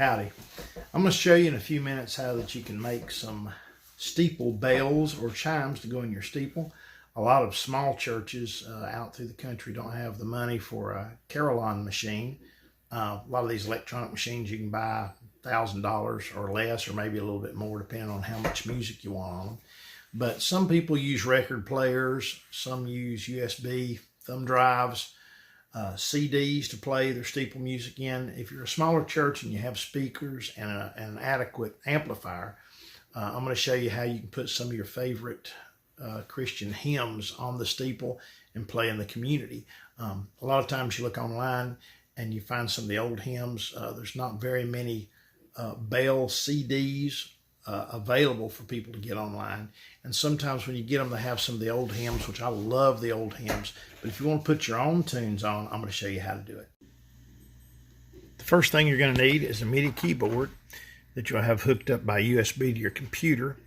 Howdy. I'm going to show you in a few minutes how that you can make some steeple bells or chimes to go in your steeple. A lot of small churches out through the country don't have the money for a Carillon machine. A lot of these electronic machines you can buy $1,000 or less, or maybe a little bit more depending on how much music you want on them. But some people use record players, some use USB thumb drives, CDs to play their steeple music in. If you're a smaller church and you have speakers and an adequate amplifier, I'm going to show you how you can put some of your favorite Christian hymns on the steeple and play in the community. A lot of times you look online and you find some of the old hymns. There's not very many bell CDs available for people to get online. And sometimes when you get them, they have some of the old hymns, which I love the old hymns. But if you want to put your own tunes on, I'm going to show you how to do it. The first thing you're going to need is a MIDI keyboard that you'll have hooked up by USB to your computer.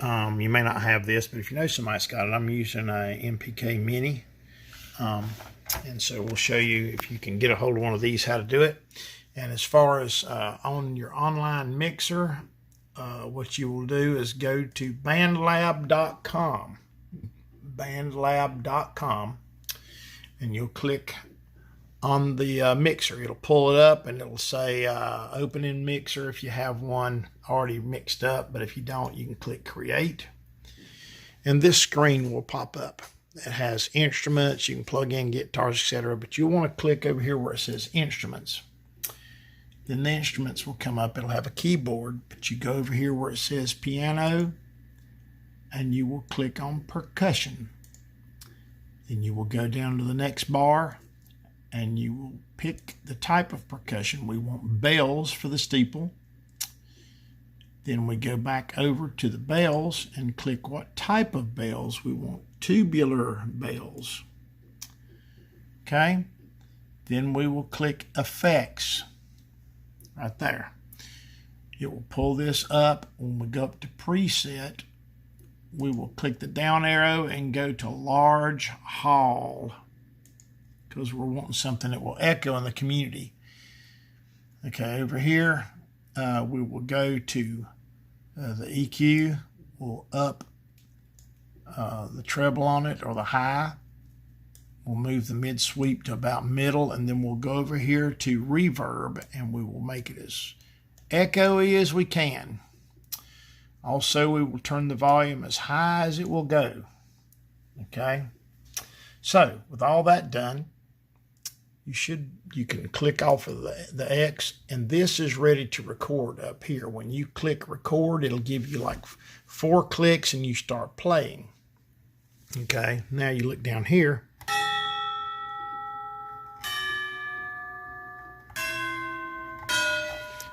You may not have this, but if you know somebody's got it, I'm using a MPK Mini. And so we'll show you, if you can get a hold of one of these, how to do it. And as far as on your online mixer, what you will do is go to bandlab.com, and you'll click on the mixer. It'll pull it up and it'll say open in mixer if you have one already mixed up, but if you don't, you can click create. And this screen will pop up. It has instruments, you can plug in guitars, etc. But you'll want to click over here where it says instruments. Then the instruments will come up. It'll have a keyboard, but you go over here where it says piano, and you will click on percussion. Then you will go down to the next bar, and you will pick the type of percussion. We want bells for the steeple. Then we go back over to the bells and click what type of bells we want. Tubular bells. Okay. Then we will click effects. Right there. It will pull this up. When we go up to preset, we will click the down arrow and go to large hall, because we're wanting something that will echo in the community. Okay, over here we will go to the EQ. We'll up the treble on it, or the high. We'll move the mid sweep to about middle, and then we'll go over here to reverb, and we will make it as echoey as we can. Also, we will turn the volume as high as it will go. Okay. So with all that done, you can click off of the X, and this is ready to record up here. When you click record, it'll give you like 4 clicks and you start playing. Okay. Now you look down here.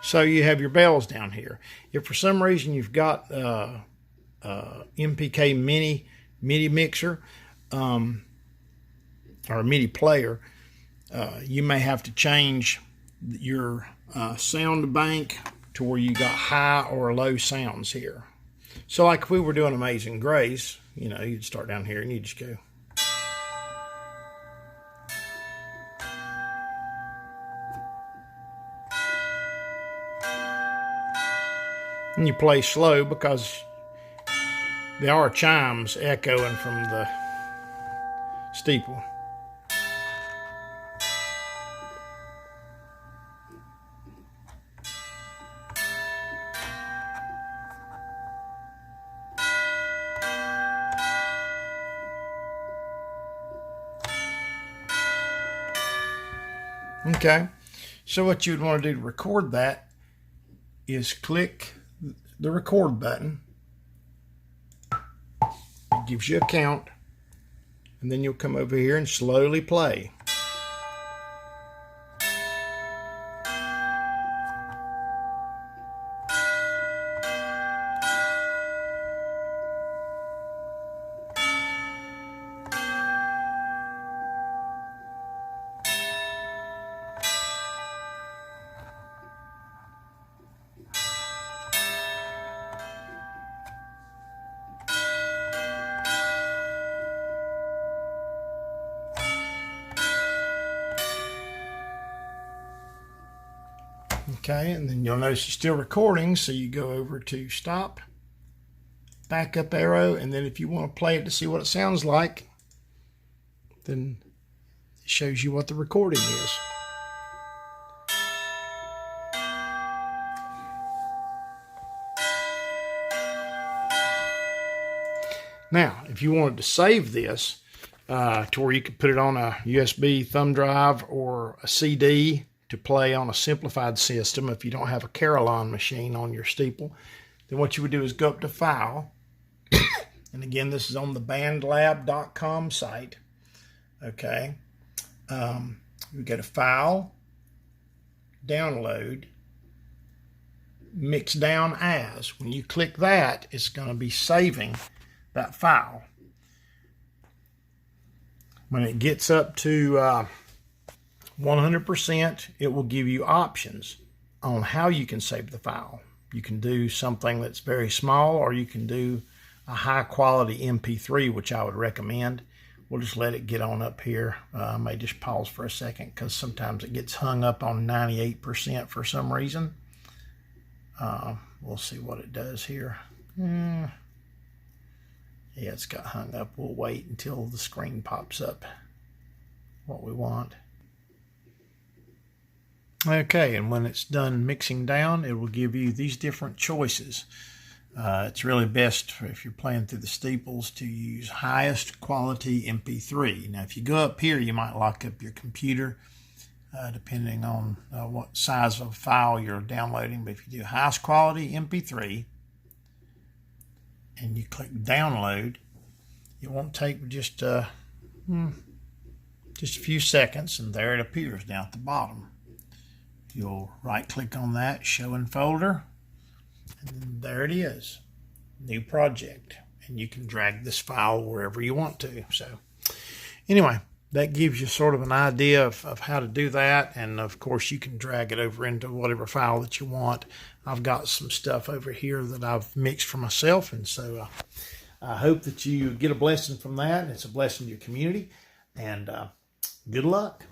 So you have your bells down here. If for some reason you've got MPK MIDI mixer or a MIDI player, you may have to change your sound bank to where you got high or low sounds here. So like if we were doing Amazing Grace, you know, you'd start down here and you just go. And you play slow because there are chimes echoing from the steeple. Okay, so what you'd want to do to record that is click the record button. It gives you a count, and then you'll come over here and slowly play. Okay, and then you'll notice it's still recording, so you go over to stop, back up arrow, and then if you want to play it to see what it sounds like, then it shows you what the recording is. Now, if you wanted to save this to where you could put it on a USB thumb drive or a CD to play on a simplified system, if you don't have a Carillon machine on your Steeple, then what you would do is go up to File. And again, this is on the bandlab.com site. Okay. We go to File, Download, Mix Down As. When you click that, it's going to be saving that file. When it gets up to 100%, it will give you options on how you can save the file. You can do something that's very small, or you can do a high quality MP3, which I would recommend. We'll just let it get on up here. I may just pause for a second because sometimes it gets hung up on 98% for some reason. We'll see what it does here. Yeah, it's got hung up. We'll wait until the screen pops up what we want. Okay, and when it's done mixing down, it will give you these different choices. It's really best if you're playing through the Steeples to use highest quality MP3. Now, if you go up here, you might lock up your computer depending on what size of file you're downloading. But if you do highest quality MP3 and you click download, it won't take just a few seconds, and there it appears down at the bottom. You'll right click on that, show in folder, and then there it is, new project, and you can drag this file wherever you want to. So anyway, that gives you sort of an idea of how to do that, and of course you can drag it over into whatever file that you want. I've got some stuff over here that I've mixed for myself, and so I hope that you get a blessing from that, and it's a blessing to your community, and good luck.